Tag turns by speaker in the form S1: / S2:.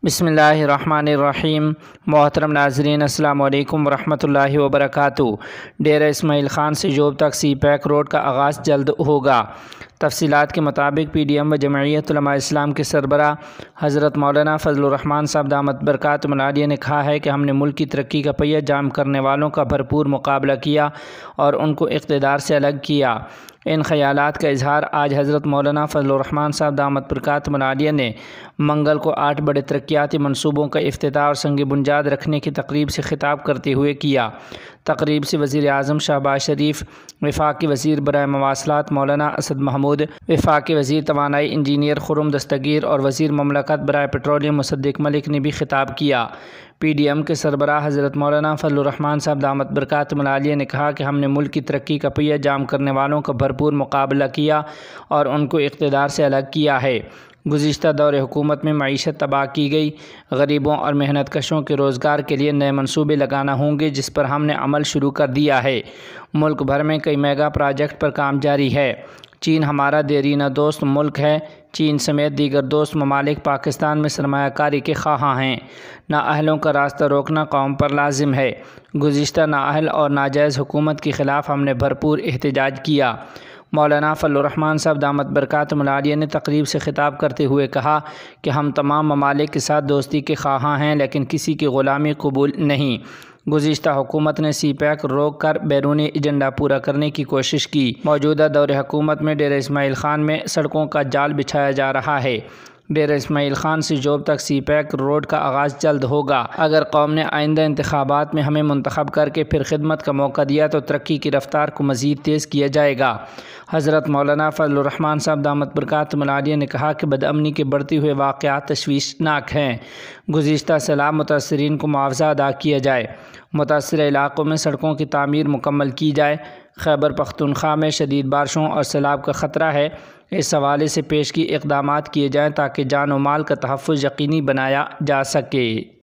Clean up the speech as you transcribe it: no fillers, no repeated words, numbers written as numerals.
S1: بسم اللہ الرحمن الرحیم۔ محترم ناظرین، السلام علیکم ورحمۃ اللہ وبرکاتہ۔ ڈیرہ اسماعیل خان سے جوب تک سی پیک روڈ کا آغاز جلد ہوگا۔ تفصیلات کے مطابق پی ڈی ایم و جمعیت علماء اسلام کے سربراہ حضرت مولانا فضل الرحمان صاحب دامت برکاتہم العالیہ نے کہا ہے کہ ہم نے ملک کی ترقی کا پہیہ جام کرنے والوں کا بھرپور مقابلہ کیا اور ان کو اقتدار سے الگ کیا۔ ان خیالات کا اظہار آج حضرت مولانا فضل الرحمان صاحب دامت برکاتہم العالیہ نے منگل کو 8 بڑے ترقیاتی منصوبوں کا افتتاح اور سنگ بنیاد رکھنے کی تقریب سے خطاب کرتے ہوئے کیا۔ تقریب سے وزیر اعظم شہباز شریف، وفاقی وزیر برائے مواصلات مولانا اسد محمود، وفاقی وزیر توانائی انجینئر خرم دستگیر اور وزیر مملکت برائے پیٹرولیم مصدق ملک نے بھی خطاب کیا۔ پی ڈی ایم کے سربراہ حضرت مولانا فضل الرحمان صاحب دامت برکاتہم العالیہ نے کہا کہ ہم نے ملک کی ترقی کا پہیہ جام کرنے والوں کا بھرپور مقابلہ کیا اور ان کو اقتدار سے الگ کیا ہے۔ گزشتہ دور حکومت میں معیشت تباہ کی گئی، غریبوں اور محنت کشوں کے روزگار کے لیے نئے منصوبے لگانا ہوں گے جس پر ہم نے عمل شروع کر دیا ہے۔ ملک بھر میں کئی میگا پروجیکٹ پر کام جاری ہے۔ چین ہمارا دیرینہ دوست ملک ہے۔ چین سمیت دیگر دوست ممالک پاکستان میں سرمایہ کاری کے خواہاں ہیں۔ نااہلوں کا راستہ روکنا قوم پر لازم ہے۔ گزشتہ نااہل اور ناجائز حکومت کے خلاف ہم نے بھرپور احتجاج کیا۔ مولانا فضل الرحمان صاحب دامت برکاتہم العالیہ نے تقریب سے خطاب کرتے ہوئے کہا کہ ہم تمام ممالک کے ساتھ دوستی کے خواہاں ہیں لیکن کسی کی غلامی قبول نہیں۔ گزشتہ حکومت نے سی پیک روک کر بیرونی ایجنڈا پورا کرنے کی کوشش کی۔ موجودہ دور حکومت میں ڈیرہ اسماعیل خان میں سڑکوں کا جال بچھایا جا رہا ہے۔ ڈیرہ اسماعیل خان سے جوب تک سی پیک روڈ کا آغاز جلد ہوگا۔ اگر قوم نے آئندہ انتخابات میں ہمیں منتخب کر کے پھر خدمت کا موقع دیا تو ترقی کی رفتار کو مزید تیز کیا جائے گا۔ حضرت مولانا فضل الرحمان صاحب دامت برکاتہم العالیہ نے کہا کہ بدامنی کے بڑھتے ہوئے واقعات تشویشناک ہیں۔ گزشتہ سیلاب متاثرین کو معاوضہ ادا کیا جائے، متاثرہ علاقوں میں سڑکوں کی تعمیر مکمل کی جائے۔ خیبر پختونخوا میں شدید بارشوں اور سیلاب کا خطرہ ہے، اس حوالے سے پیشگی اقدامات کیے جائیں تاکہ جان و مال کا تحفظ یقینی بنایا جا سکے۔